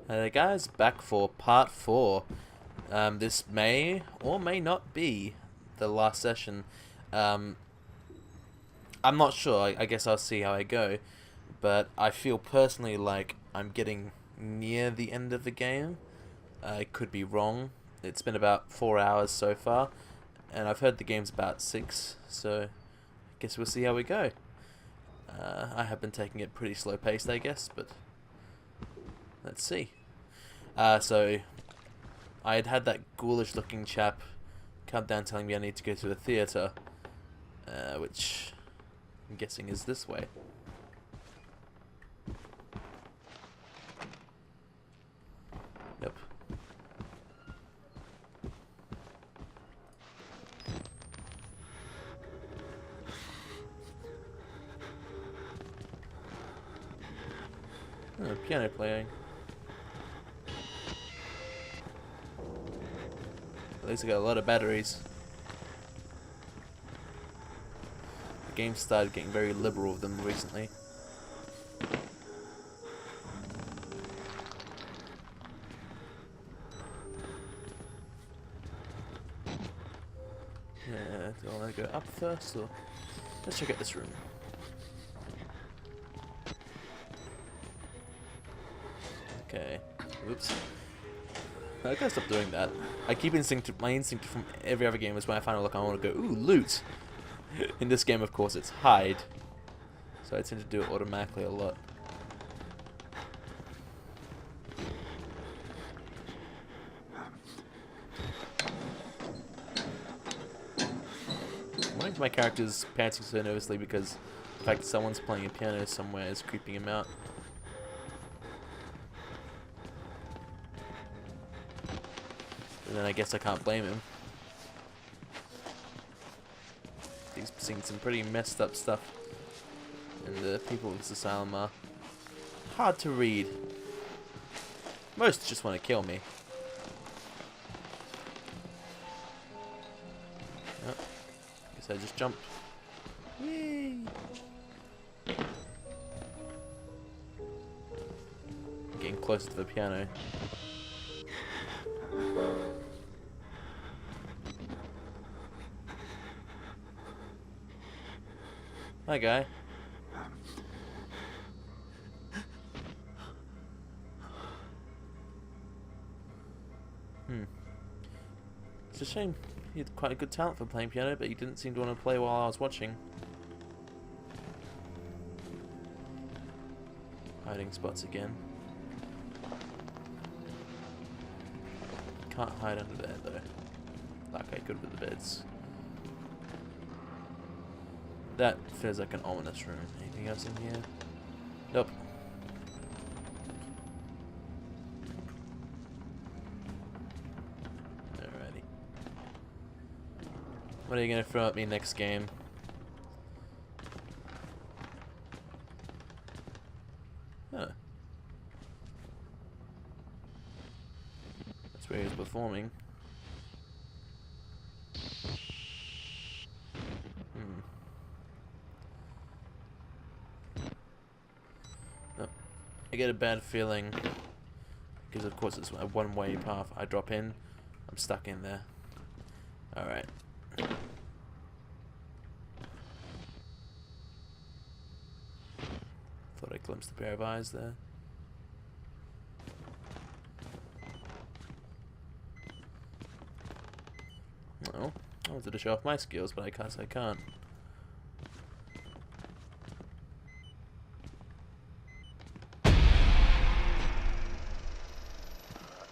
Hey guys, back for part 4. This may or may not be the last session. Um, I'm not sure, I guess I'll see how I go. But I feel personally like I'm getting near the end of the game. I could be wrong. It's been about 4 hours so far. And I've heard the game's about 6, so I guess we'll see how we go. I have been taking it pretty slow paced, I guess, but let's see. So I had that ghoulish looking chap come down telling me I need to go to the theatre, which I'm guessing is this way. Yep. Oh, piano playing. At least I got a lot of batteries. The game started getting very liberal with them recently. Yeah, do I want to go up first or let's check out this room. Okay. Oops. I gotta stop doing that. I keep my instinct from every other game is when I find a look I want to go, ooh, loot! In this game, of course, it's hide. So I tend to do it automatically a lot. Why is my character's panting so nervously because the fact that someone's playing a piano somewhere is creeping him out. And then I guess I can't blame him. He's seeing some pretty messed up stuff. And the people in this asylum are hard to read. Most just want to kill me. Oh, guess I just jumped. Yay! Getting closer to the piano. Hi, guy. It's a shame. He had quite a good talent for playing piano, but he didn't seem to want to play while I was watching. Hiding spots again. Can't hide under there, though. Like I could with the beds. That feels like an ominous room. Anything else in here? Nope. Alrighty. What are you gonna throw at me next game? Huh. That's where he was performing. I get a bad feeling because of course it's a one-way path. I drop in, I'm stuck in there. Alright. Thought I glimpsed a pair of eyes there. Well, I wanted to show off my skills, but I can't.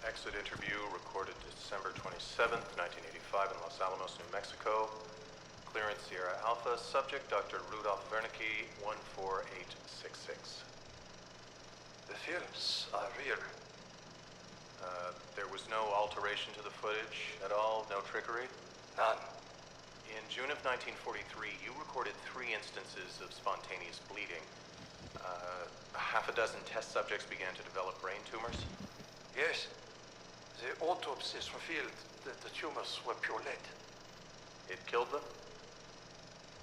Exit interview recorded December 27th, 1985 in Los Alamos, New Mexico. Clearance Sierra Alpha. Subject Dr. Rudolph Wernicke, 14866. The films are real. There was no alteration to the footage at all? No trickery? None. In June of 1943, you recorded 3 instances of spontaneous bleeding. Half a dozen test subjects began to develop brain tumors. Yes. The autopsies revealed that the tumors were pure lead. It killed them?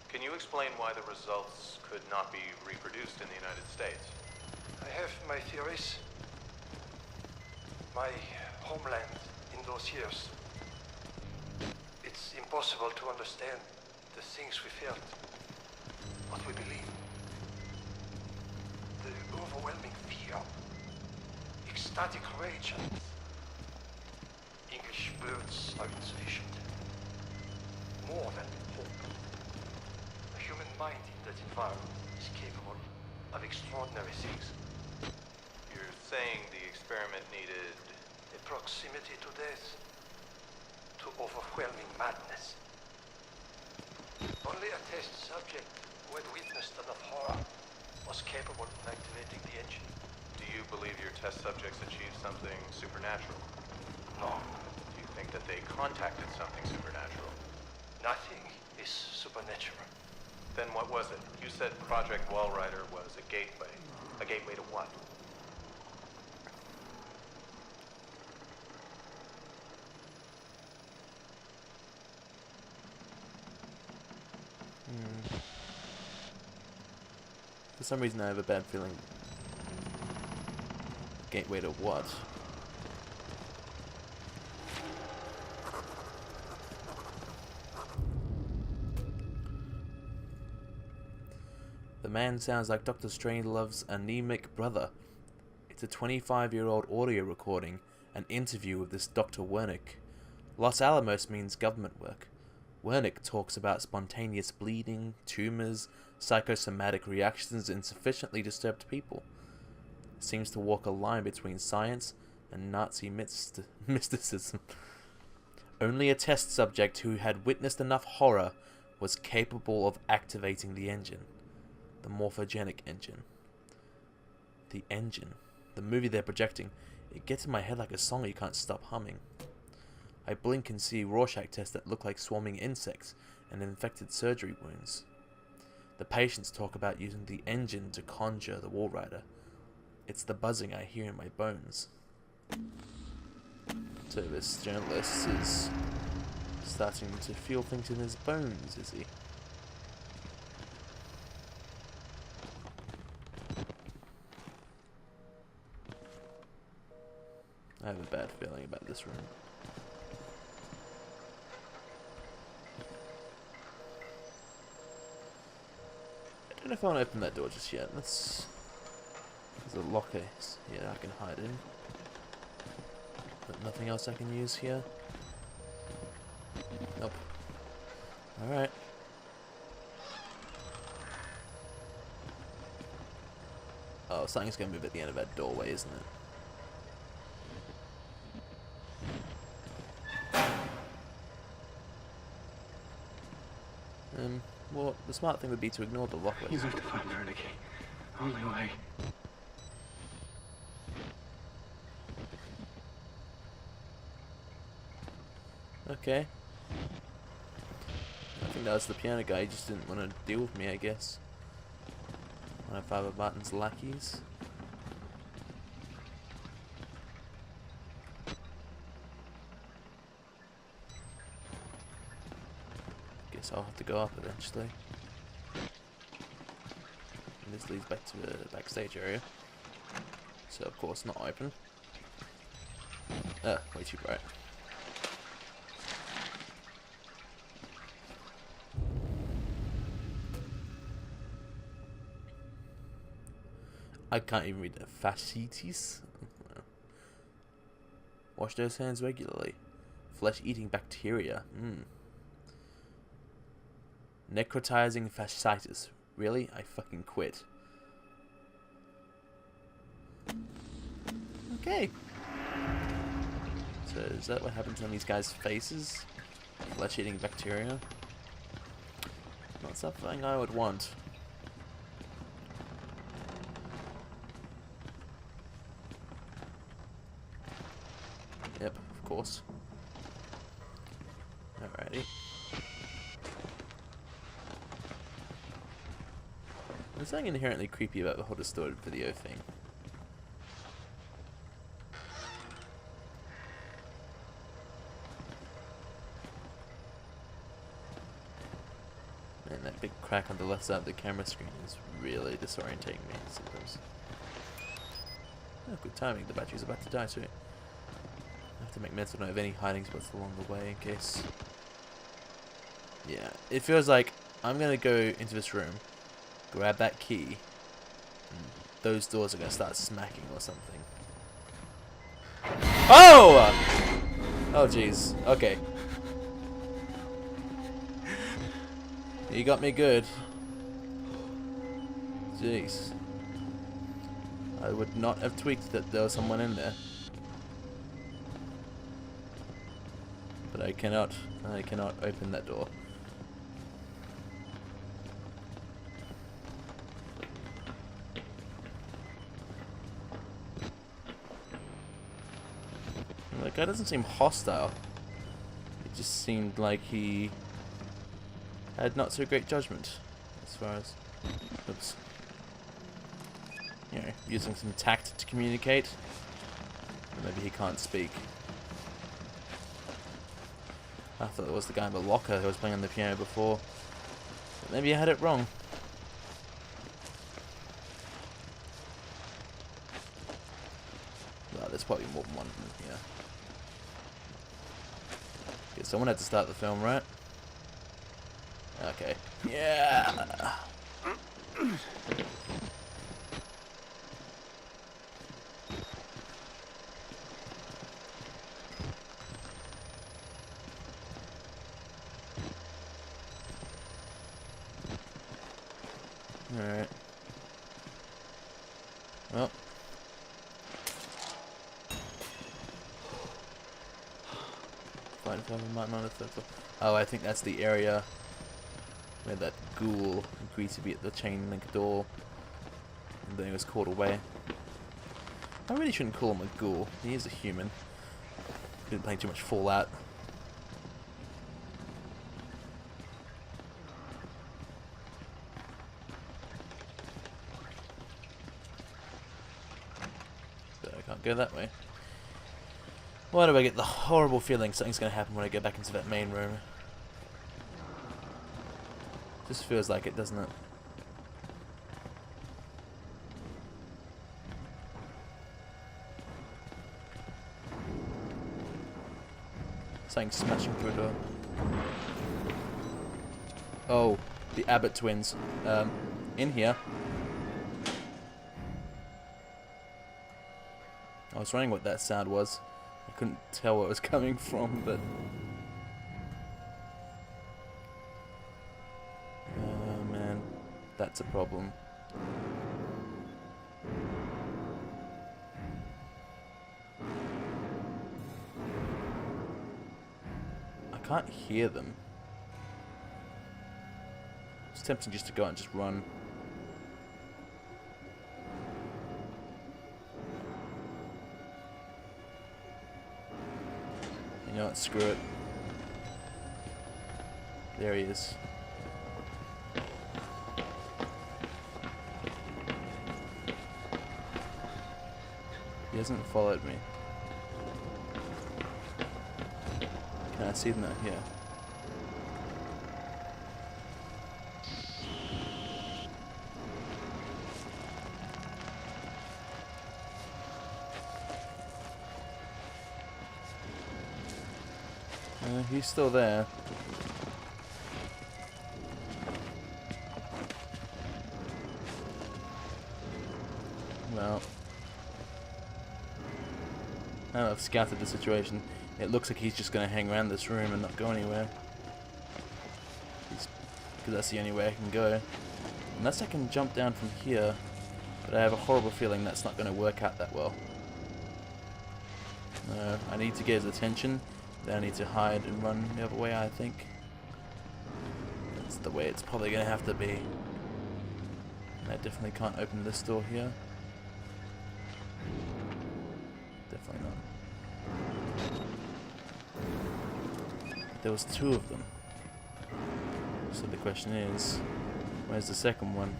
Can you explain why the results could not be reproduced in the United States? I have my theories. my homeland in those years. It's impossible to understand the things we felt, what we believed. The overwhelming fear, ecstatic rage, and English words are insufficient. More than hope. A human mind in that environment is capable of extraordinary things. You're saying the experiment needed... A proximity to death, to overwhelming madness. Only a test subject who had witnessed enough horror was capable of activating the engine. Do you believe your test subjects achieved something supernatural? No, Do you think that they contacted something supernatural? nothing is supernatural. Then what was it? You said Project Walrider was a gateway. A gateway to what? For some reason I have a bad feeling. Gateway to what? The man sounds like Dr. Strangelove's anemic brother. It's a 25-year-old audio recording, an interview with this Dr. Wernick. Los Alamos means government work. Wernick talks about spontaneous bleeding, tumors, psychosomatic reactions in sufficiently disturbed people. Seems to walk a line between science and Nazi mysticism. Only a test subject who had witnessed enough horror was capable of activating the engine. The morphogenic engine. The engine. The movie they're projecting. It gets in my head like a song you can't stop humming. I blink and see Rorschach tests that look like swarming insects and infected surgery wounds. The patients talk about using the engine to conjure the Walrider. It's the buzzing I hear in my bones. So this journalist is starting to feel things in his bones, is he? I have a bad feeling about this room. I don't know if I want to open that door just yet. There's a locker here I can hide in. But nothing else I can use here. Nope. Alright. Oh, something's gonna move at the end of that doorway, isn't it? Well, the smart thing would be to ignore the locker. You have to find Wernicke. Only way. Okay. I think that was the piano guy. He just didn't want to deal with me, I guess. One of Father Martin's lackeys. Guess I'll have to go up eventually. And this leads back to the backstage area. So of course not open. Way too bright. I can't even read the fasciitis. Wash those hands regularly. Flesh-eating bacteria. Necrotizing fasciitis. Really? I fucking quit. Okay. So is that what happens on these guys' faces? Flesh-eating bacteria? Not something I would want. Yep, of course. Alrighty. There's something inherently creepy about the whole distorted video thing. And that big crack on the left side of the camera screen is really disorientating me sometimes. Oh, good timing, the battery's about to die soon. to make mental note of any hiding spots along the way in case. Yeah, it feels like I'm gonna go into this room, grab that key, and those doors are gonna start smacking or something. Oh! Oh jeez. Okay. You got me good. Jeez. I would not have tweaked that there was someone in there. But I cannot open that door. That guy doesn't seem hostile. It just seemed like he had not so great judgment as far as, oops, you know, using some tact to communicate. Maybe he can't speak. I thought it was the guy in the locker who was playing on the piano before. But maybe I had it wrong. Well, there's probably more than one in here. Okay, someone had to start the film, right? Okay. Yeah. Alright. Well. Oh, I think that's the area where that ghoul agreed to be at the chain link door. And then he was caught away. I really shouldn't call him a ghoul. He is a human. Been playing too much Fallout. But I can't go that way. Why do I get the horrible feeling something's going to happen when I go back into that main room? Just feels like it, doesn't it? Something smashing through a door. Oh, the Abbott twins. In here. I was wondering what that sound was. I couldn't tell where it was coming from, but... oh man, that's a problem. I can't hear them. It's tempting just to go out and just run. You know what, screw it. There he is. He hasn't followed me. Can I see them out here? He's still there. Well, now I've scouted the situation, it looks like he's just going to hang around this room and not go anywhere. Because that's the only way I can go. Unless I can jump down from here, but I have a horrible feeling that's not going to work out that well. No, I need to get his attention. Then I need to hide and run the other way, I think. That's the way it's probably going to have to be. And I definitely can't open this door here. Definitely not. There was two of them. So the question is, where's the second one?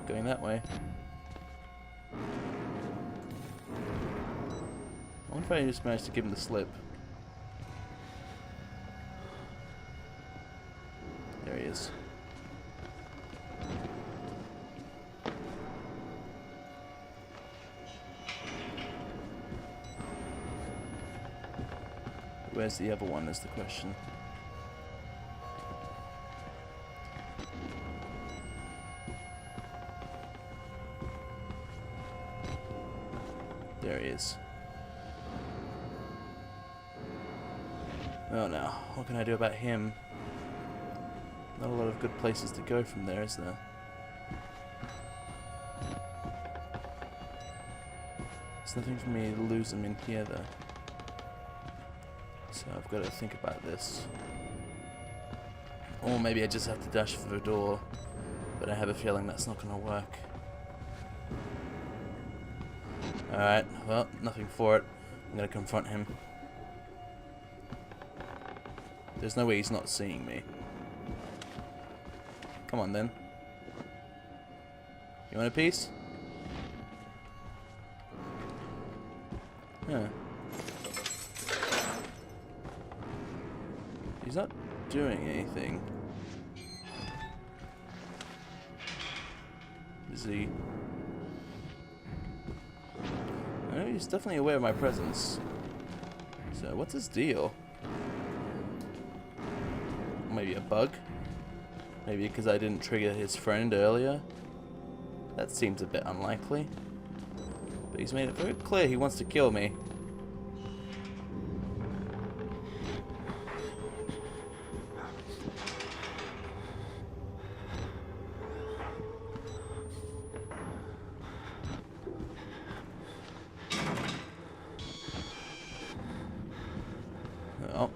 Going that way. wonder if I just managed to give him the slip. There he is. Where's the other one is the question. There he is. Oh no, what can I do about him? Not a lot of good places to go from there, is there? There's nothing for me to lose him in here though. So I've got to think about this. Or maybe I just have to dash for the door, but I have a feeling that's not going to work. Alright, well, nothing for it. I'm going to confront him. There's no way he's not seeing me. Come on then. You want a piece? Yeah. He's not doing anything. Is he? No, he's definitely aware of my presence. So, what's his deal? Maybe a bug? Maybe because I didn't trigger his friend earlier? That seems a bit unlikely. But he's made it very clear he wants to kill me. Oh.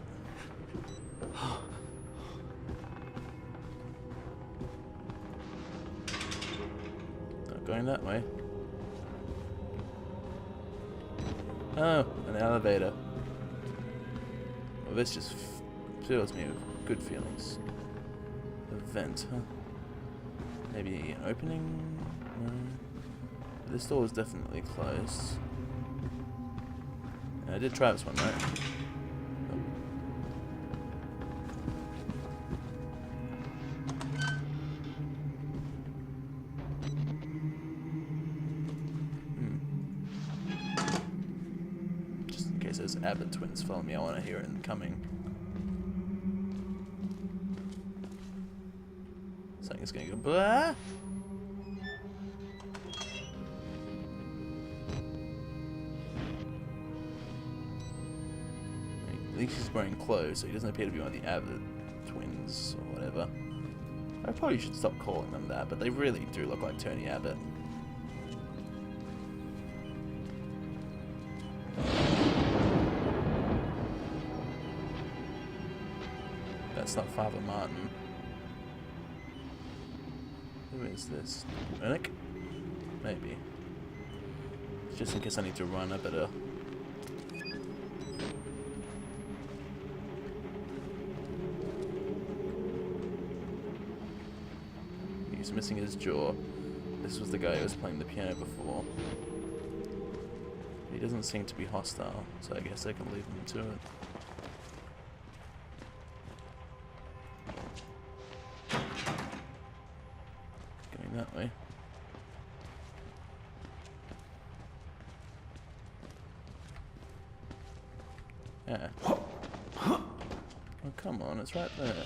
Not going that way. Oh, an elevator. Well, this just fills me with good feelings. A vent, huh? Maybe an opening? No. This door is definitely closed. I did try this one, right? Just in case those Abbott twins follow me, I want to hear it coming. Something's gonna go blah. At least he's wearing clothes, so he doesn't appear to be one of the Abbott twins or whatever. I probably should stop calling them that, but they really do look like Tony Abbott. That's not Father Martin. Who is this? Ernick? Maybe. Just in case I need to run, I better... He's missing his jaw. This was the guy who was playing the piano before. He doesn't seem to be hostile, so I guess I can leave him to it. Going that way. Yeah. Oh, come on, it's right there.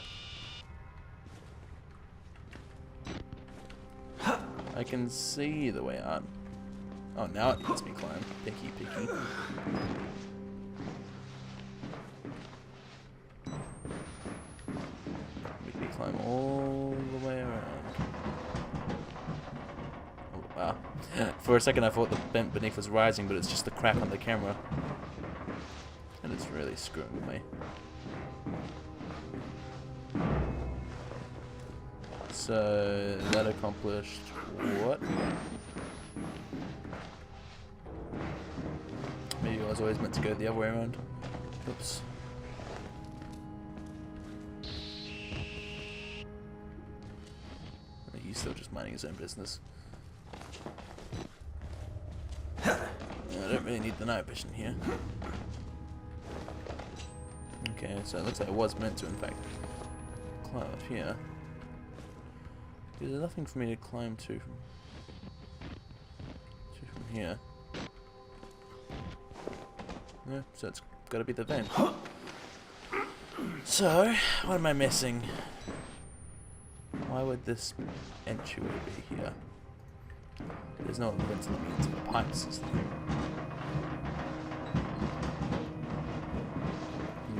I can see the way out. Oh, now it lets me climb. Picky, picky. Make me climb all the way around. Oh, wow. For a second I thought the vent beneath was rising, but it's just the crack on the camera. And it's really screwing with me. So, that accomplished what? Maybe I was always meant to go the other way around. Oops. He's still just minding his own business. don't really need the night vision here. Okay, so it looks like I was meant to, in fact, climb up here. There's nothing for me to climb to from here. Yeah, so it's got to be the vent. So, what am I missing? Why would this entryway be here? There's no vent to let me into the pipe system.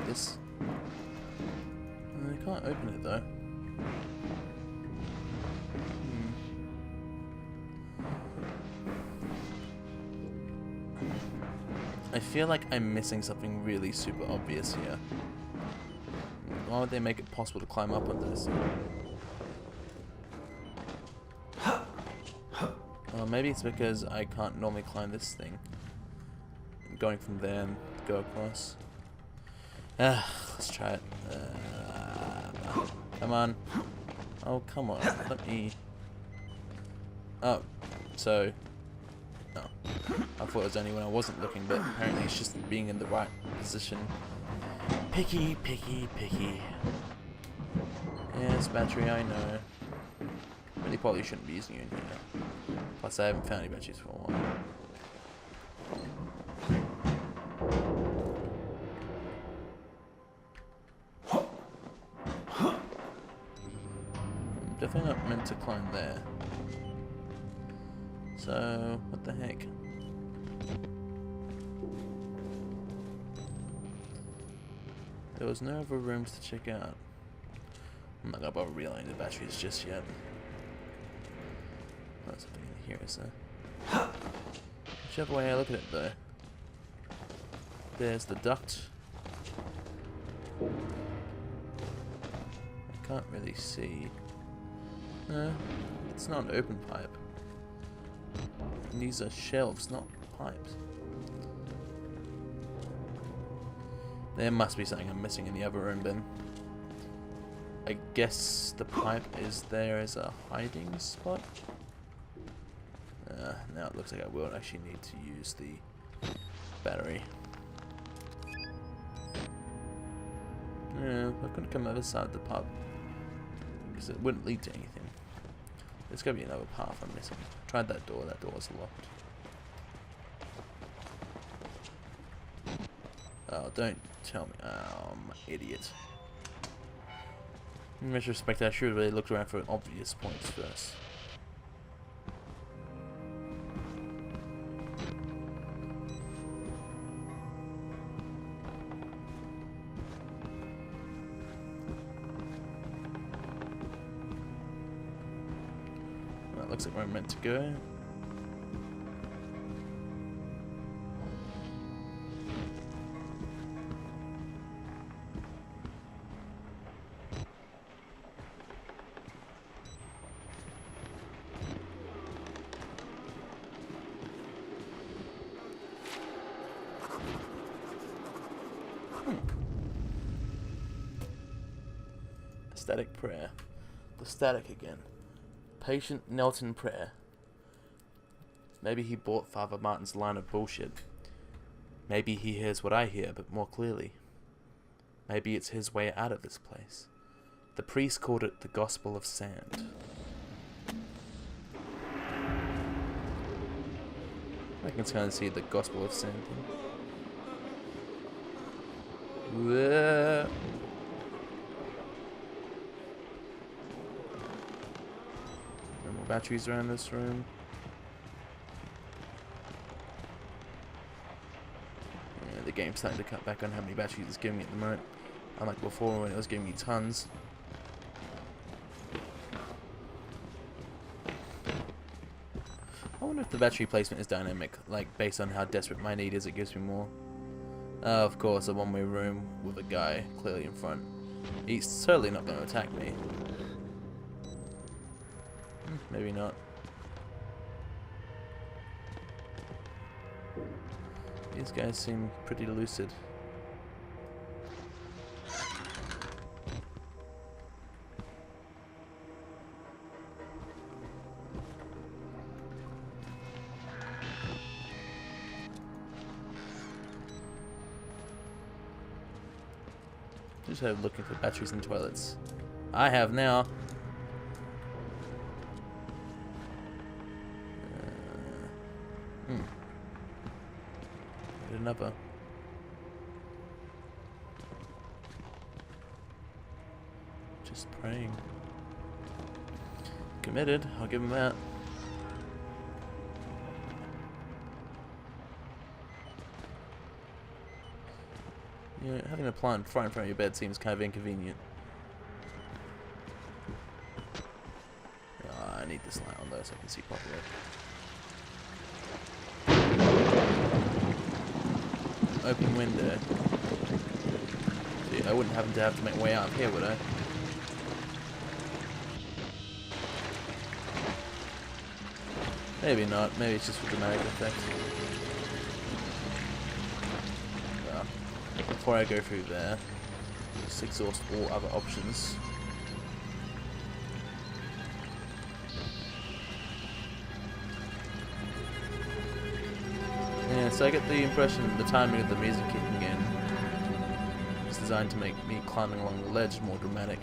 This. I can't open it though. I feel like I'm missing something really super obvious here. Why would they make it possible to climb up onto this? Well, maybe it's because I can't normally climb this thing. Going from there and go across. Let's try it. Come on. Oh, come on. Let me... Oh, so... No. I thought it was only when I wasn't looking, but apparently it's just being in the right position. Picky, picky, picky. Yes, battery, I know. Really probably shouldn't be using you in here. Plus, I haven't found any batteries for a while. I'm definitely not meant to climb there. So, what the heck? There was no other rooms to check out. I'm not gonna bother relaying the batteries just yet. There's something in here, is there? Whichever way I look at it, though. There's the duct. I can't really see. No, it's not an open pipe. And these are shelves, not pipes. There must be something I'm missing in the other room then. I guess the pipe is there as a hiding spot. Now it looks like I will actually need to use the battery. Yeah, I couldn't come other side of the pub because it wouldn't lead to anything. There's gotta be another path I'm missing. Tried that door was locked. Oh, don't tell me. Oh, I'm an idiot. In retrospect, I should have really looked around for obvious points first. Well, looks like where I'm meant to go. Static prayer. The static again. Patient knelt in prayer. Maybe he bought Father Martin's line of bullshit. Maybe he hears what I hear, but more clearly. Maybe it's his way out of this place. The priest called it the Gospel of Sand. I can kind of see the Gospel of Sand thing. Whoa. No more batteries around this room. Yeah, the game's starting to cut back on how many batteries it's giving me at the moment. Unlike before when it was giving me tons. I wonder if the battery placement is dynamic, like based on how desperate my need is, it gives me more. Of course, a one-way room with a guy clearly in front. He's certainly not going to attack me. Maybe not. These guys seem pretty lucid. Just have looking for batteries in toilets. I have now. Another. Just praying. Committed. I'll give him that. You know, having a plant right in front of your bed seems kind of inconvenient. Oh, I need this light on though so I can see properly. Open window. See, I wouldn't happen to have to make way out of here, would I? Maybe not. Maybe it's just for dramatic effect. Well, before I go through there, just exhaust all other options. Yeah, so I get the impression that the timing of the music kicking in is designed to make me climbing along the ledge more dramatic.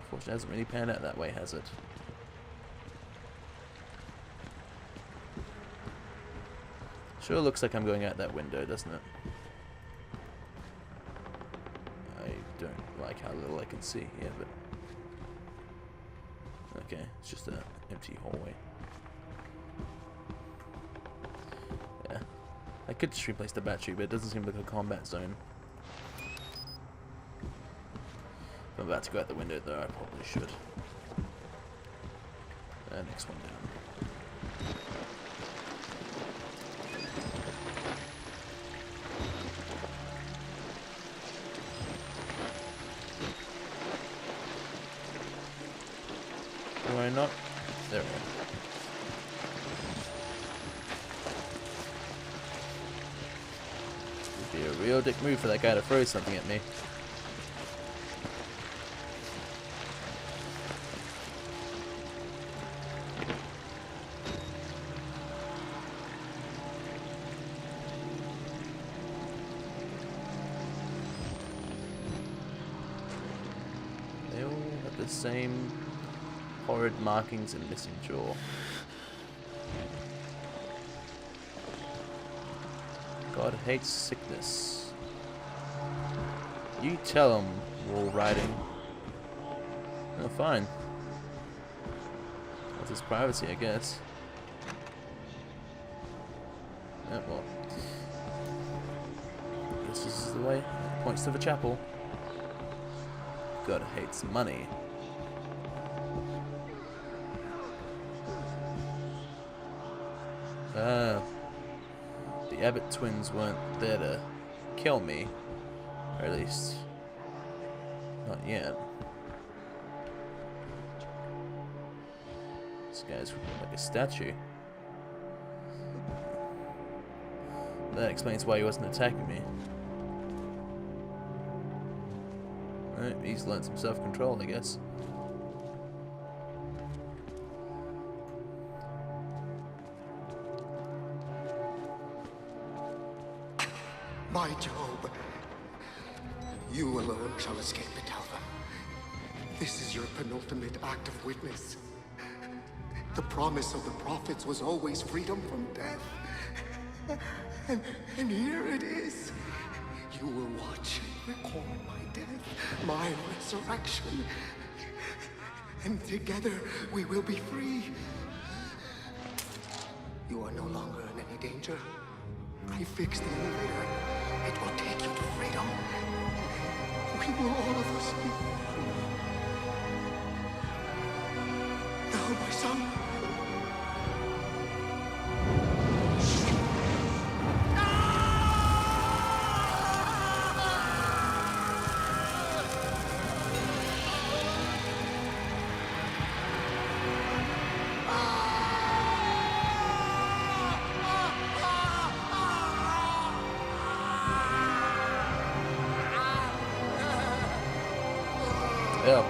Unfortunately, it hasn't really panned out that way, has it? Sure looks like I'm going out that window, doesn't it? I don't like how little I can see here, but... okay, it's just an empty hallway. Yeah. I could just replace the battery, but it doesn't seem like a combat zone. If I'm about to go out the window, though, I probably should. Next one down. Do I not? There we go. Would be a real dick move for that guy to throw something at me. They all have the same horrid markings and missing jaw. God hates sickness. You tell him, Walrider. Oh, fine. That's his privacy, I guess. Yeah, well. I guess this is the way. It points to the chapel. God hates money. The Abbott twins weren't there to kill me. Or at least, not yet. This guy's like a statue. That explains why he wasn't attacking me. Alright, he's learned some self-control, I guess. My Job, you alone shall escape it, Alpha. This is your penultimate act of witness. The promise of the prophets was always freedom from death. And here it is. You will watch and record my death, my resurrection. And together we will be free. You are no longer in any danger. I fixed the elevator. It will take you to freedom. We will all of us be free. Now, my son. Yeah.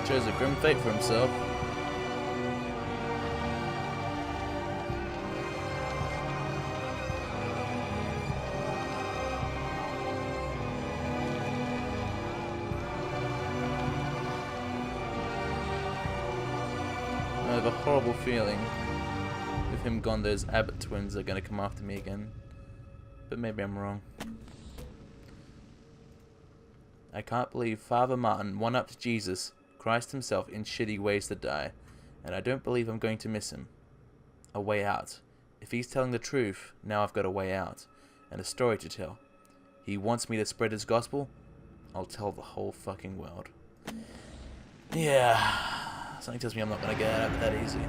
Chose a grim fate for himself. a horrible feeling. With him gone, those Abbott twins are gonna come after me again. But maybe I'm wrong. I can't believe Father Martin one-upped Jesus, Christ himself, in shitty ways to die. And I don't believe I'm going to miss him. A way out. If he's telling the truth, now I've got a way out. And a story to tell. He wants me to spread his gospel. I'll tell the whole fucking world. Yeah. Something tells me I'm not going to get out of it that easy.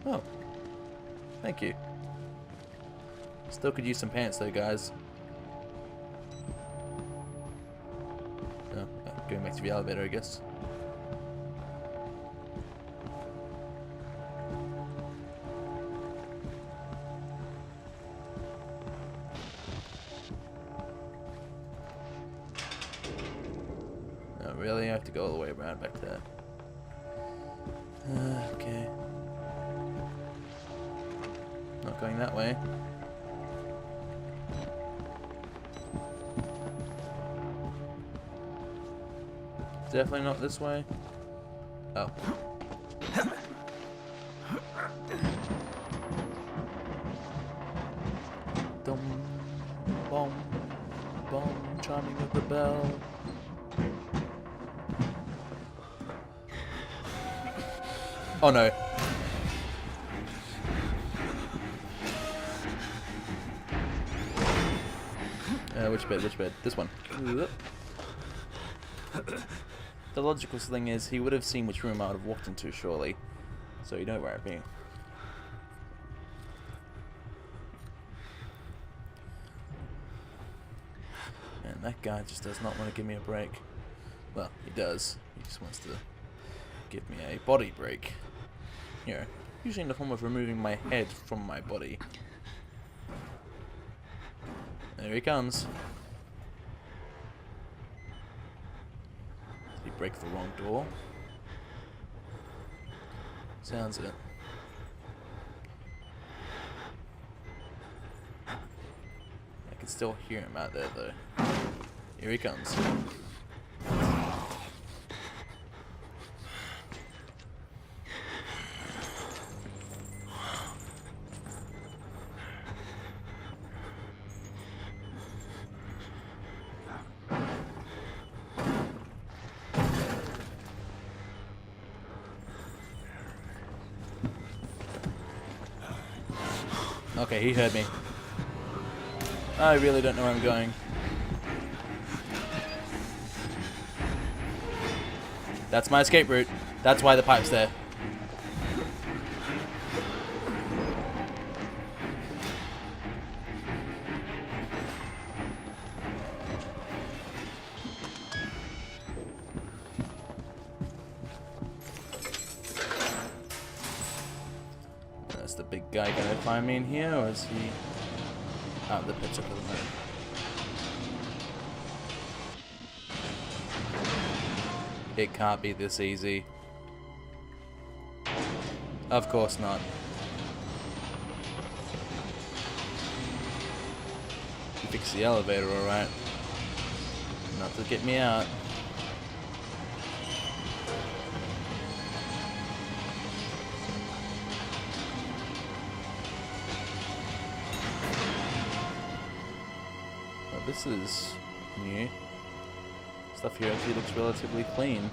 Oh. Thank you. Still could use some pants though, guys. Oh, going back to the elevator, I guess. Oh, really? I have to go all the way around back there. Okay. Not going that way. Definitely not this way. Oh. Dum, bom, bom, chiming of the bell. Oh no. Which bed? Which bed? This one. The logical thing is he would have seen which room I would have walked into, surely. So you know where I'd be. And that guy just does not want to give me a break. Well, he does. He just wants to give me a body break. You know, usually in the form of removing my head from my body. There he comes. Did he break the wrong door? Sounds it. I can still hear him out there though. Here he comes. Okay, he heard me. I really don't know where I'm going. That's my escape route. That's why the pipe's there. Is the big guy gonna find me in here, or is he out of the picture for the moment? It can't be this easy. Of course not. Fix the elevator, alright. Not to get me out. This is new. Stuff here actually looks relatively clean.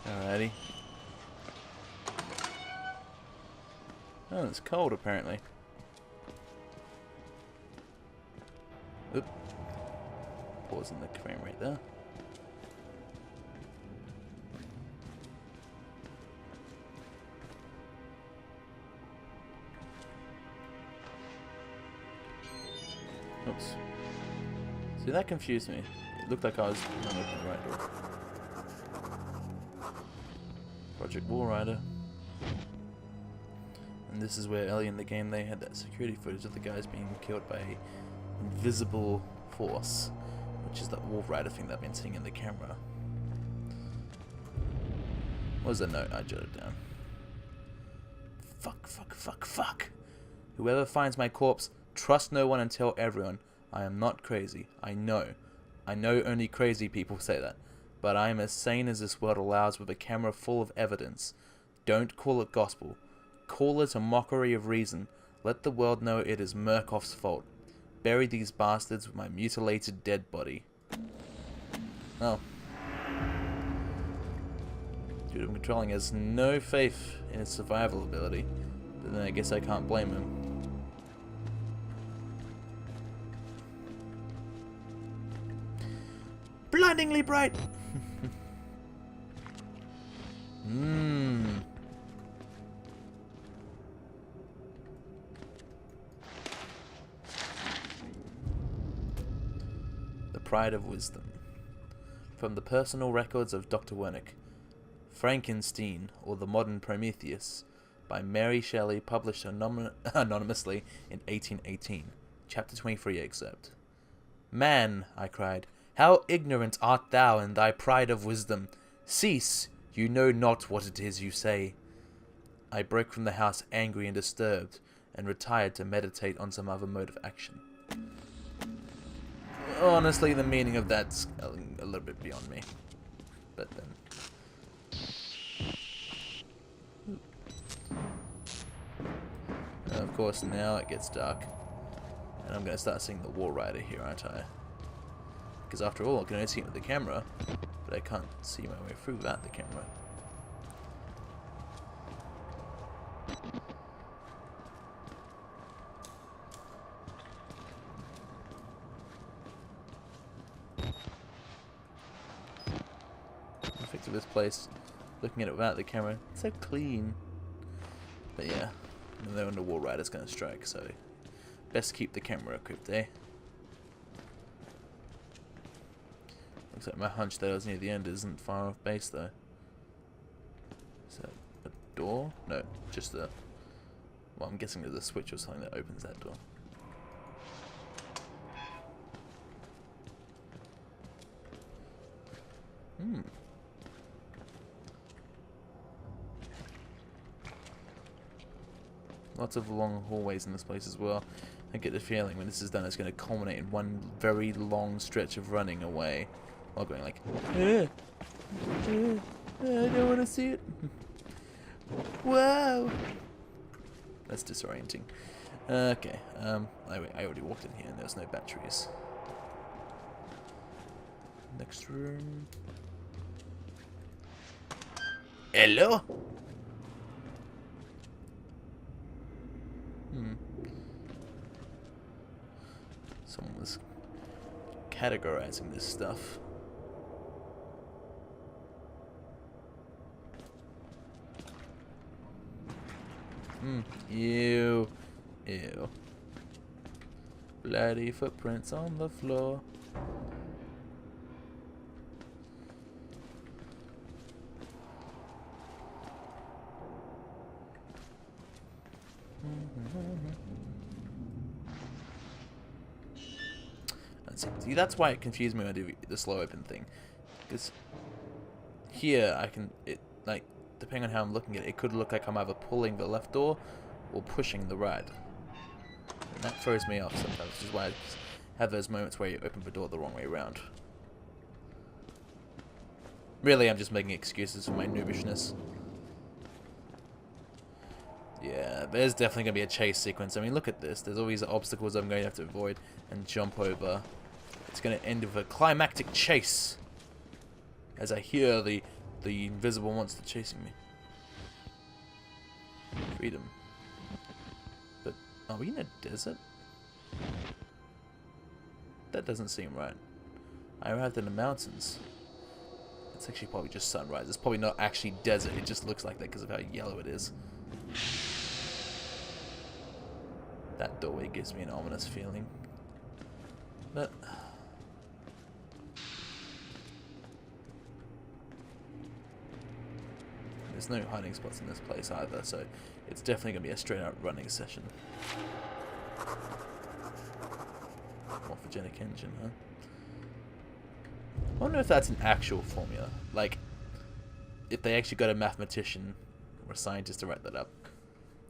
Alrighty. Oh, it's cold apparently. Oop. Pausing the frame rate there. Oops. See, that confused me. It looked like I was not opening the right door. Project Walrider. And this is where early in the game they had that security footage of the guys being killed by an invisible force, which is that Walrider thing that I've been seeing in the camera. What was the note? I jotted down. Fuck, fuck, fuck, fuck. Whoever finds my corpse, trust no one and tell everyone. I am not crazy. I know. I know only crazy people say that. But I am as sane as this world allows with a camera full of evidence. Don't call it gospel. Call it a mockery of reason. Let the world know it is Murkoff's fault. Bury these bastards with my mutilated dead body. Oh. Dude I'm controlling has no faith in his survival ability. But then I guess I can't blame him. Blindingly bright! The Pride of Wisdom. From the personal records of Dr. Wernick. Frankenstein, or the Modern Prometheus, by Mary Shelley, published anonymously in 1818. Chapter 23 excerpt. Man, I cried, how ignorant art thou in thy pride of wisdom! Cease! You know not what it is you say. I broke from the house angry and disturbed, and retired to meditate on some other mode of action. Honestly, the meaning of that's a little bit beyond me. But then... And of course, now it gets dark. And I'm going to start seeing the Walrider here, aren't I? Because after all, I can only see him with the camera, but I can't see my way through without the camera. Perfect of this place, looking at it without the camera, it's so clean. But yeah, I know when the Walrider's going to strike, so best keep the camera equipped, eh? Looks like my hunch that I was near the end isn't far off base though. Is that a door? No, just a... Well, I'm guessing there's a switch or something that opens that door. Lots of long hallways in this place as well. I get the feeling when this is done it's going to culminate in one very long stretch of running away. While going like, I don't want to see it. Wow. That's disorienting. Okay, I already walked in here and there's no batteries. Next room. Hello? Someone was categorizing this stuff. Ew. Ew. Bloody footprints on the floor. See, that's why it confused me when I do the slow open thing. Because here I can, like, depending on how I'm looking at it, it could look like I'm either pulling the left door or pushing the right. And that throws me off sometimes, which is why I have those moments where you open the door the wrong way around. Really, I'm just making excuses for my noobishness. Yeah, there's definitely going to be a chase sequence. I mean, look at this. There's all these obstacles I'm going to have to avoid and jump over. It's going to end with a climactic chase. As I hear the invisible monster chasing me. Freedom. But are we in a desert? That doesn't seem right. I arrived in the mountains. It's actually probably just sunrise. It's probably not actually desert. It just looks like that because of how yellow it is. That doorway gives me an ominous feeling. But there's no hiding spots in this place either, so it's definitely going to be a straight out running session. Morphogenic engine, huh? I wonder if that's an actual formula. Like, if they actually got a mathematician or a scientist to write that up.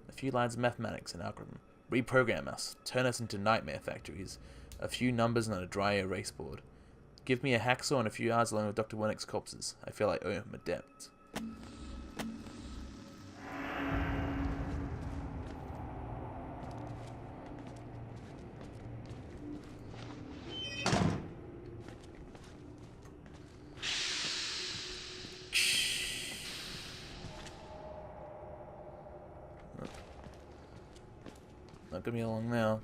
A few lines of mathematics and algorithm. Reprogram us. Turn us into nightmare factories. A few numbers and a dry erase board. Give me a hacksaw and a few hours along with Dr. Winnick's corpses. I feel I owe him a debt. Not gonna be long now.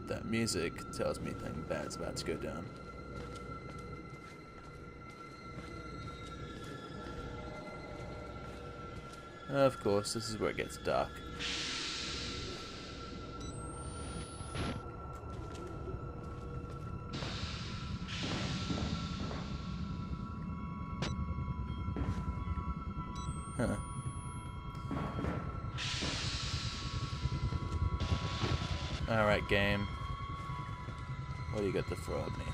That music tells me something bad's about to go down. Of course, this is where it gets dark. Huh. Alright, game. What do you got to throw at me?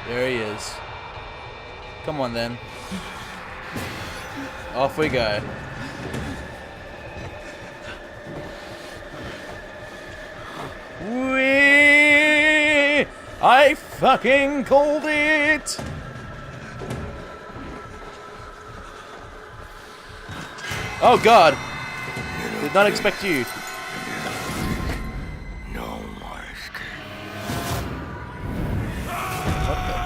There he is. Come on then. Off we go. Whee! I fucking called it! Oh god! Did not expect you. No more escape. What the?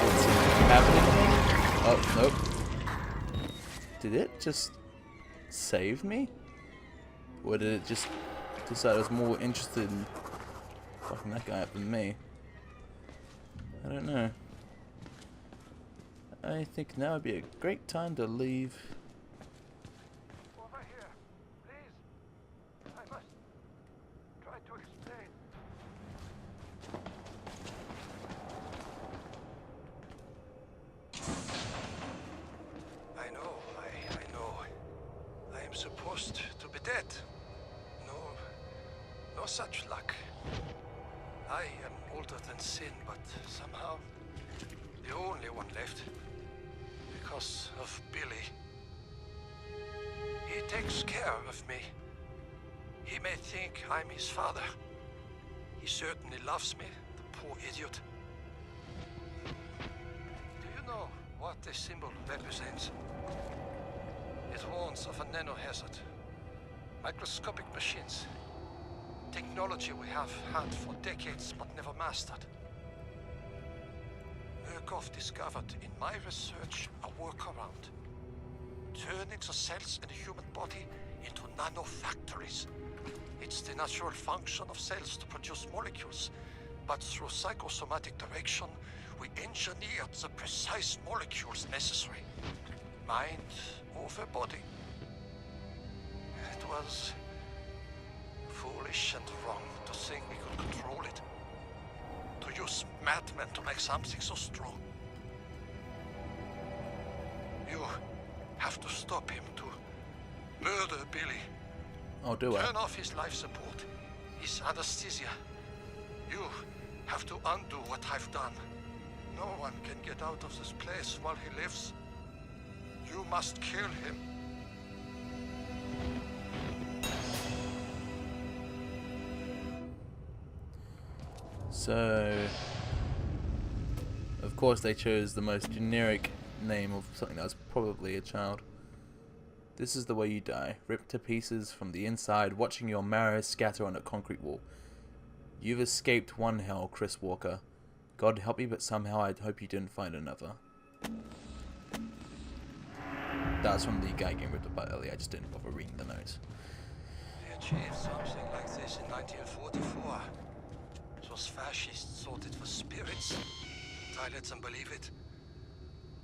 Didn't seem to have anything. Oh, nope. Did it just save me? Or did it just decide it was more interested in fucking that guy up than me? I don't know. I think now would be a great time to leave. Over here, please. I must try to explain. I know. I am supposed to be dead. No such luck. I am older than sin, but somehow the only one left. Because of Billy. He takes care of me. He may think I'm his father. He certainly loves me, the poor idiot. Do you know what this symbol represents? It warns of a nanohazard. Microscopic machines. Technology we have had for decades but never mastered. Murkoff discovered in my research a workaround. Turning the cells in the human body into nanofactories. It's the natural function of cells to produce molecules, but through psychosomatic direction, we engineered the precise molecules necessary. Mind over body. It was foolish and wrong to think we could control it. To use madmen to make something so strong. You have to stop him, to murder Billy. Oh, do I? Turn off his life support, his anesthesia. You have to undo what I've done. No one can get out of this place while he lives. You must kill him. So, of course they chose the most generic name of something that was probably a child. This is the way you die, ripped to pieces from the inside, watching your marrow scatter on a concrete wall. You've escaped one hell, Chris Walker. God help you, but somehow I hope you didn't find another. That was from the guy getting ripped apart earlier, I just didn't bother reading the notes. They achieved something like this in 1944. Those fascists thought it was spirits. But I let them believe it.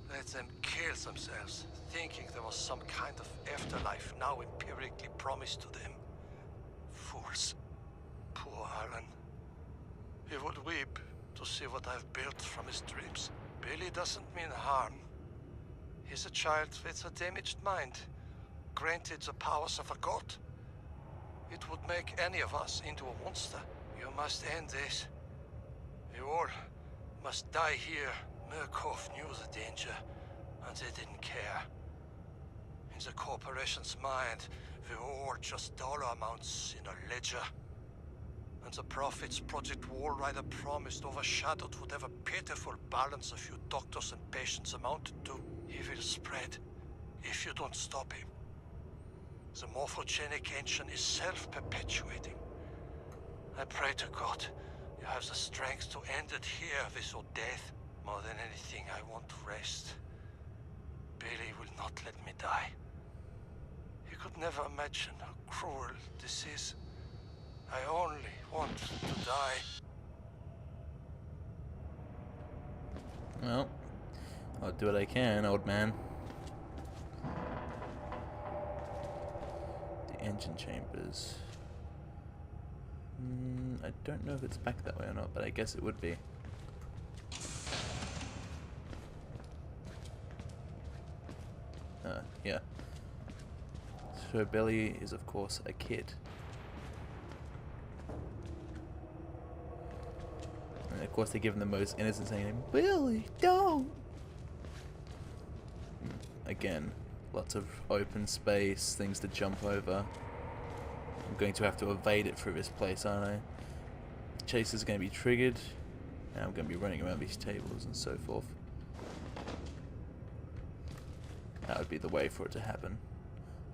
Let them kill themselves, thinking there was some kind of afterlife now empirically promised to them. Fools. Poor Alan. He would weep to see what I've built from his dreams. Billy doesn't mean harm. He's a child with a damaged mind. granted the powers of a god. It would make any of us into a monster. You must end this. We all must die here. Murkoff knew the danger, and they didn't care. In the corporation's mind, we're all just dollar amounts in a ledger. And the profits Project Walrider promised overshadowed whatever pitiful balance a few doctors and patients amounted to. He will spread if you don't stop him. The morphogenic engine is self-perpetuating. I pray to God you have the strength to end it here with your death. More than anything, I want to rest. Billy will not let me die. You could never imagine how cruel this is. I only want to die. Well, I'll do what I can, old man. The engine chambers. I don't know if it's back that way or not, but I guess it would be. Yeah. So Billy is, of course, a kid. And of course they give him the most innocent name, Billy, don't! Again, lots of open space, things to jump over. I'm going to have to evade it through this place, aren't I? Chase is going to be triggered, and I'm going to be running around these tables and so forth. That would be the way for it to happen.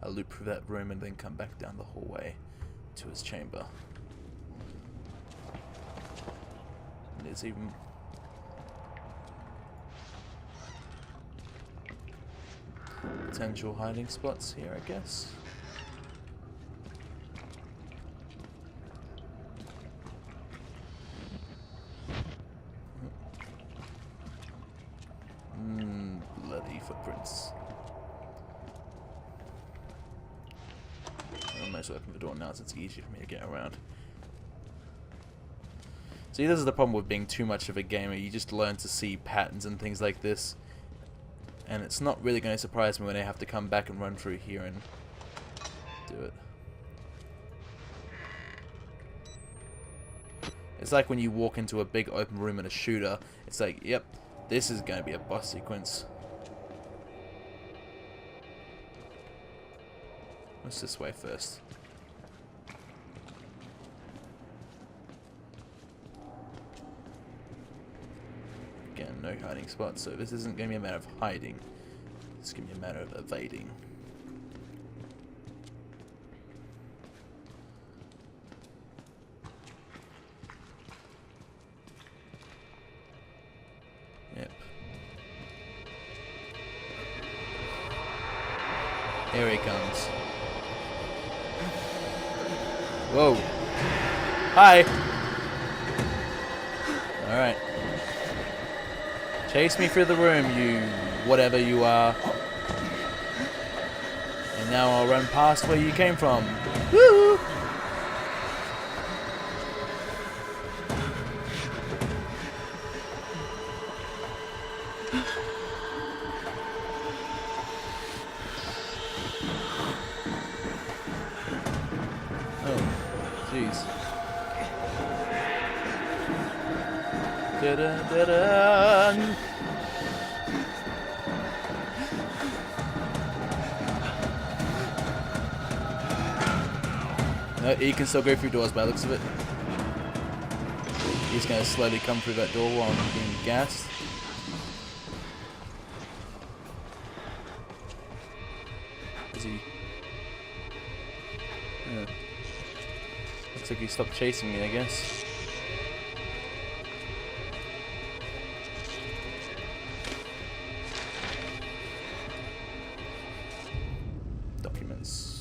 I'll loop through that room and then come back down the hallway to his chamber. And there's even... potential hiding spots here, I guess. Bloody footprints. I might as well open the door now so it's easier for me to get around. See, this is the problem with being too much of a gamer. You just learn to see patterns and things like this. And it's not really going to surprise me when I have to come back and run through here and do it. It's like when you walk into a big open room in a shooter. It's like, yep, this is going to be a boss sequence. What's this way first? Again, no hiding spots, so this isn't going to be a matter of hiding. It's going to be a matter of evading. Yep. Here he comes. Whoa. Hi. Alright. Chase me through the room, you whatever you are. And now I'll run past where you came from. Woo! Jeez. Da-da-da-da. No, he can still go through doors by the looks of it. He's going to slowly come through that door while I'm being gassed. Is he? Yeah. Looks like he stopped chasing me, I guess. Documents.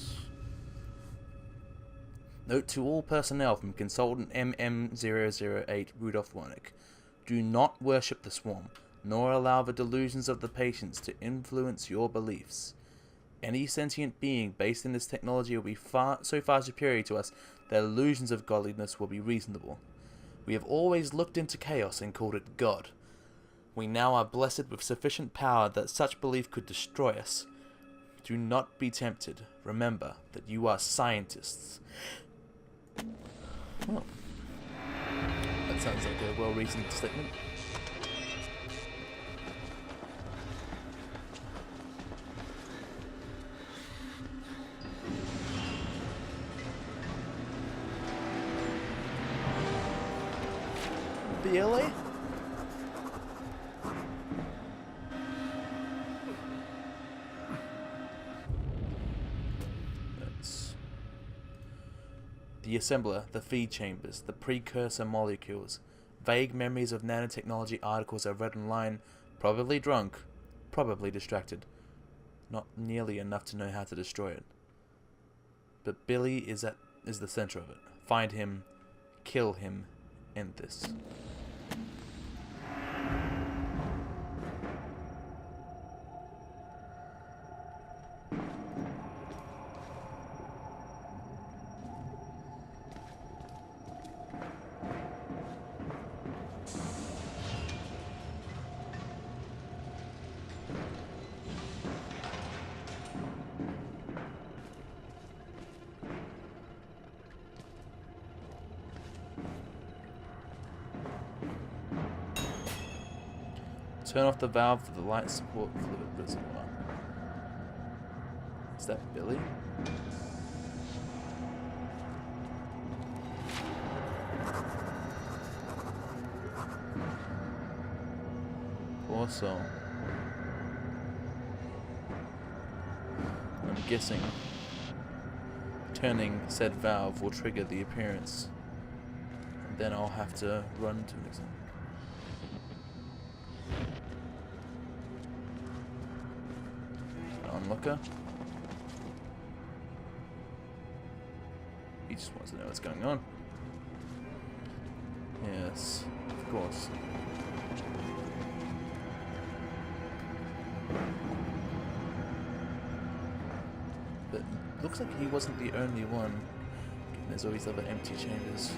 Note to all personnel from Consultant MM008 Rudolph Wernick. Do not worship the swarm, nor allow the delusions of the patients to influence your beliefs. Any sentient being based in this technology will be so far superior to us that illusions of godliness will be reasonable. We have always looked into chaos and called it God. We now are blessed with sufficient power that such belief could destroy us. Do not be tempted. Remember that you are scientists. Well, that sounds like a well-reasoned statement. Billy? The assembler, the feed chambers, the precursor molecules. Vague memories of nanotechnology articles I read online. Probably drunk. Probably distracted. Not nearly enough to know how to destroy it. But Billy is the center of it. Find him. Kill him. End this. Turn off the valve for the light support fluid reservoir. Is that Billy? Also, I'm guessing turning said valve will trigger the appearance, and then I'll have to run to an exam. Onlooker. He just wants to know what's going on. Yes, of course. But looks like he wasn't the only one. There's always other empty chambers.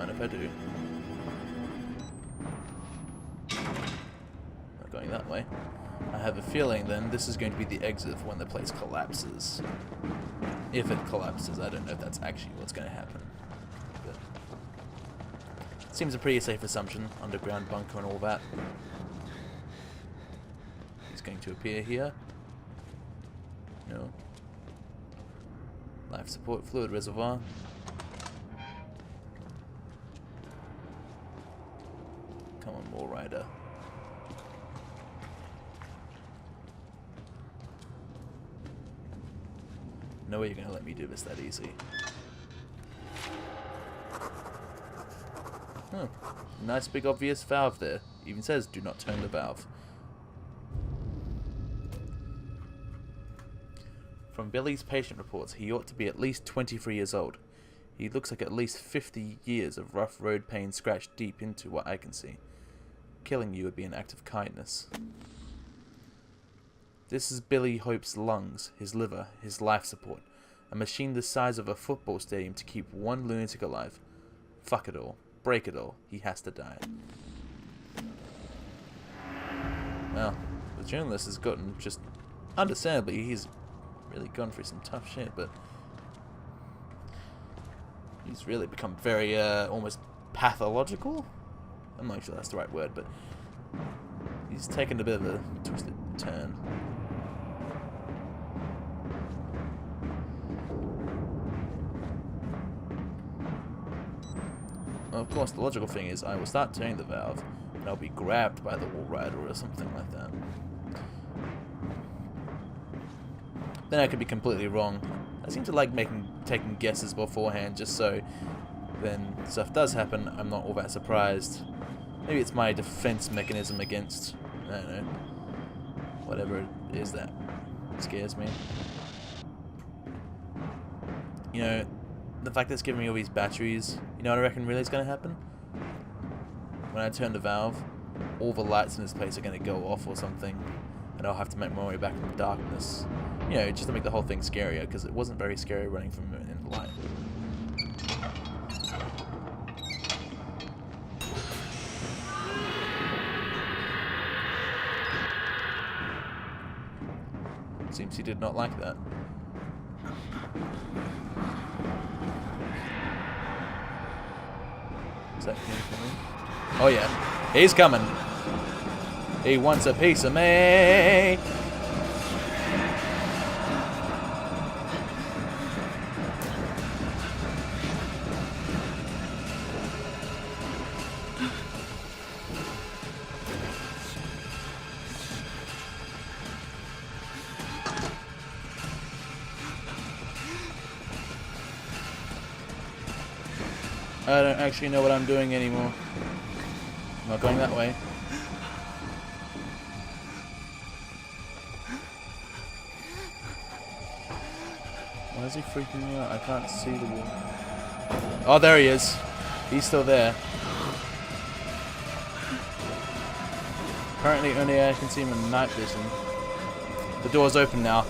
If I do. Not going that way. I have a feeling then this is going to be the exit when the place collapses. If it collapses, I don't know if that's actually what's going to happen. But it seems a pretty safe assumption. Underground bunker and all that. He's going to appear here. No. Life support fluid reservoir. Come on, Walrider. No way you're gonna let me do this that easy. Oh, nice big obvious valve there. Even says do not turn the valve. From Billy's patient reports, he ought to be at least 23 years old. He looks like at least 50 years of rough road pain scratched deep into what I can see. Killing you would be an act of kindness. This is Billy Hope's lungs, his liver, his life support. A machine the size of a football stadium to keep one lunatic alive. Fuck it all. Break it all. He has to die. Well, the journalist has gotten just... Understandably, he's really gone through some tough shit, but... He's really become very, almost pathological? I'm not sure that's the right word, but he's taken a bit of a twisted turn. Well, of course, the logical thing is I will start turning the valve, and I'll be grabbed by the Walrider or something like that. Then I could be completely wrong. I seem to like taking guesses beforehand, just so when stuff does happen, I'm not all that surprised. Maybe it's my defense mechanism against, I don't know, whatever it is that scares me. You know, the fact that it's giving me all these batteries, you know what I reckon really is going to happen? When I turn the valve, all the lights in this place are going to go off or something, and I'll have to make my way back from darkness. You know, just to make the whole thing scarier, because it wasn't very scary running from in the light. Oops, he did not like that. Is that him coming? Oh yeah, he's coming. He wants a piece of me. I don't actually know what I'm doing anymore. I'm not going that way. Why is he freaking me out? I can't see the wall. Oh, there he is. He's still there. Apparently only I can see him in night vision. The door's open now.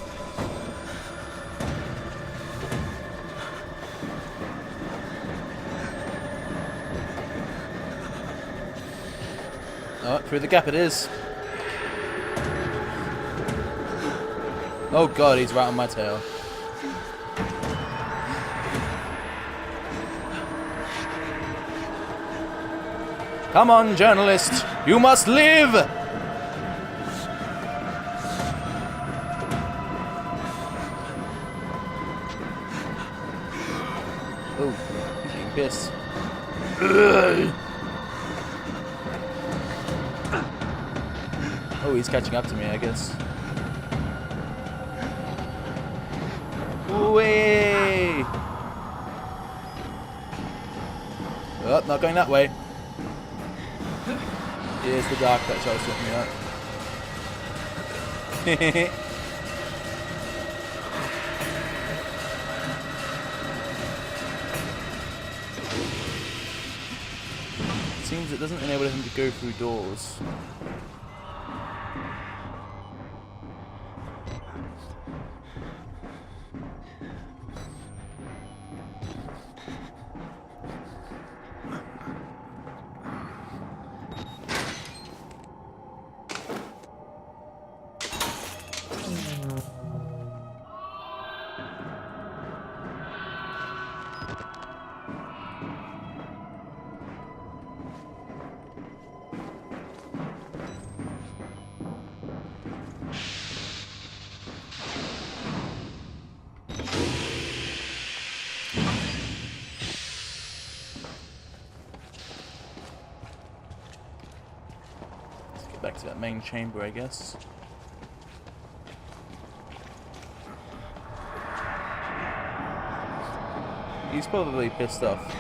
Oh, through the gap it is. Oh god, he's right on my tail. Come on, journalist! You must live! Oh, he's getting pissed. Oh, he's catching up to me, I guess. Whee! Oh, not going that way. Here's the dark patch I was talking about. It seems it doesn't enable him to go through doors. Back to that main chamber, I guess. He's probably pissed off.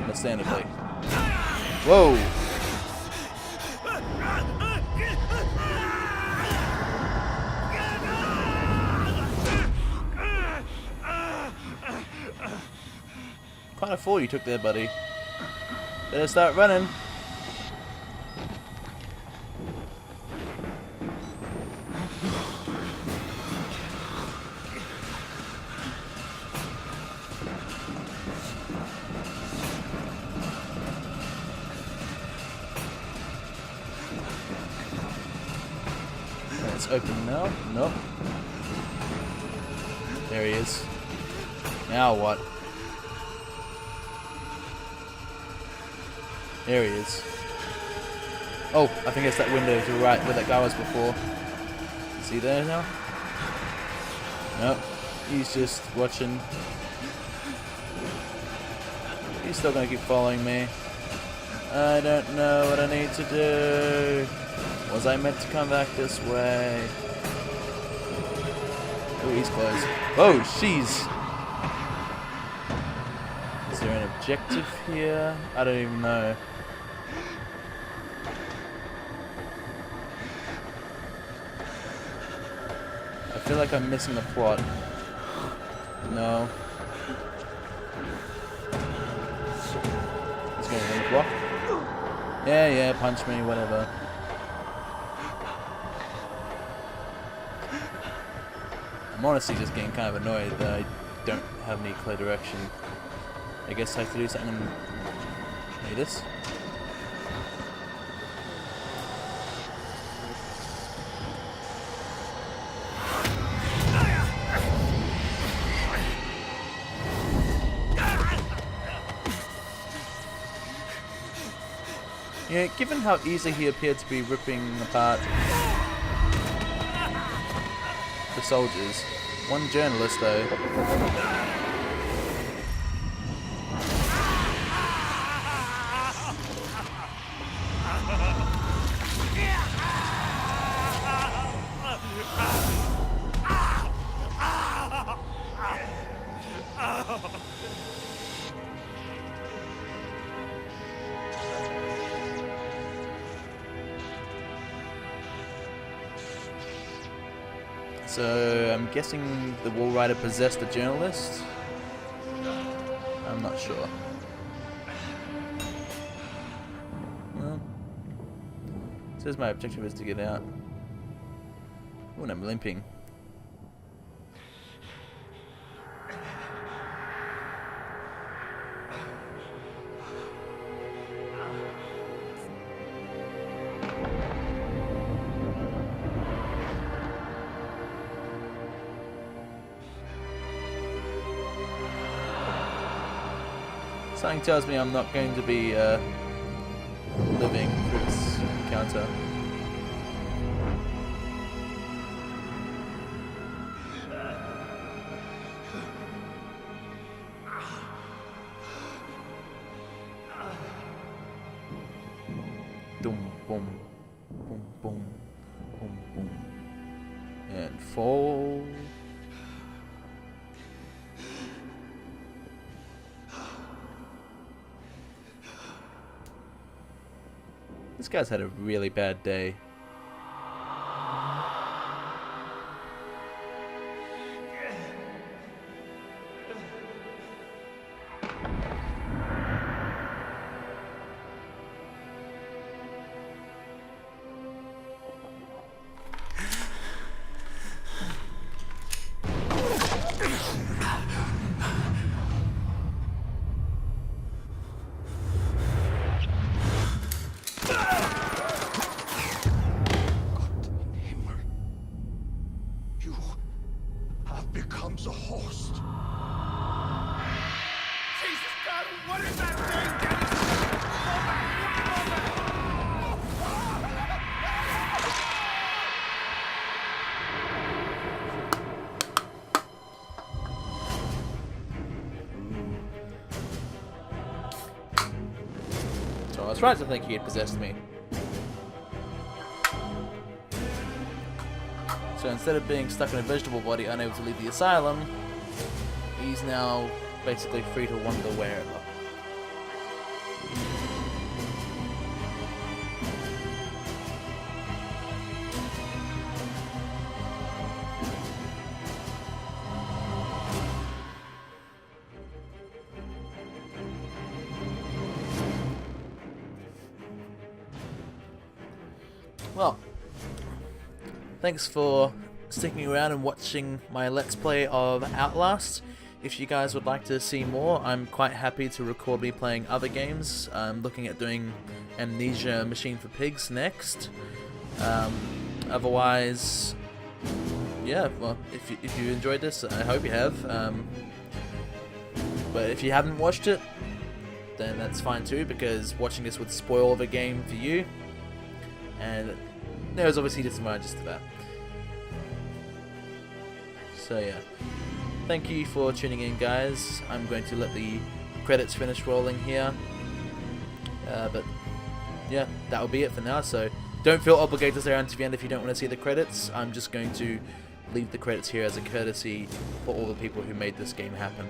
Understandably. Whoa! Quite a fall you took there, buddy. Better start running. It's open now. Nope. There he is. Now what? There he is. Oh, I think it's that window to the right where that guy was before. Is he there now? Nope. He's just watching. He's still gonna keep following me. I don't know what I need to do. Was I meant to come back this way? Oh, he's close. Oh, jeez. Is there an objective here? I don't even know. I feel like I'm missing the plot. No. He's going to block. Yeah, punch me, whatever. I'm honestly just getting kind of annoyed that I don't have any clear direction. I guess I have to do something like this. You know, given how easy he appeared to be ripping apart the soldiers, one journalist though. So I'm guessing the Walrider possessed the journalist? I'm not sure. Well, it says my objective is to get out. Oh, and I'm limping. Something tells me I'm not going to be living through this encounter. Boom, boom, boom, boom, boom, boom, and fall. This guy's had a really bad day. Becomes a host. Jesus God, what is that thing, So I was right to think he had possessed me. So instead of being stuck in a vegetable body, unable to leave the asylum, he's now basically free to wander wherever. Well, thanks for sticking around and watching my Let's Play of Outlast. If you guys would like to see more, I'm quite happy to record me playing other games. I'm looking at doing Amnesia Machine for Pigs next. Otherwise, yeah, well, if you enjoyed this, I hope you have. But if you haven't watched it, then that's fine too, because watching this would spoil the game for you. And there's obviously disadvantages to that. So yeah, thank you for tuning in, guys. I'm going to let the credits finish rolling here. But yeah, that will be it for now. So don't feel obligated to stay around to the end if you don't want to see the credits. I'm just going to leave the credits here as a courtesy for all the people who made this game happen.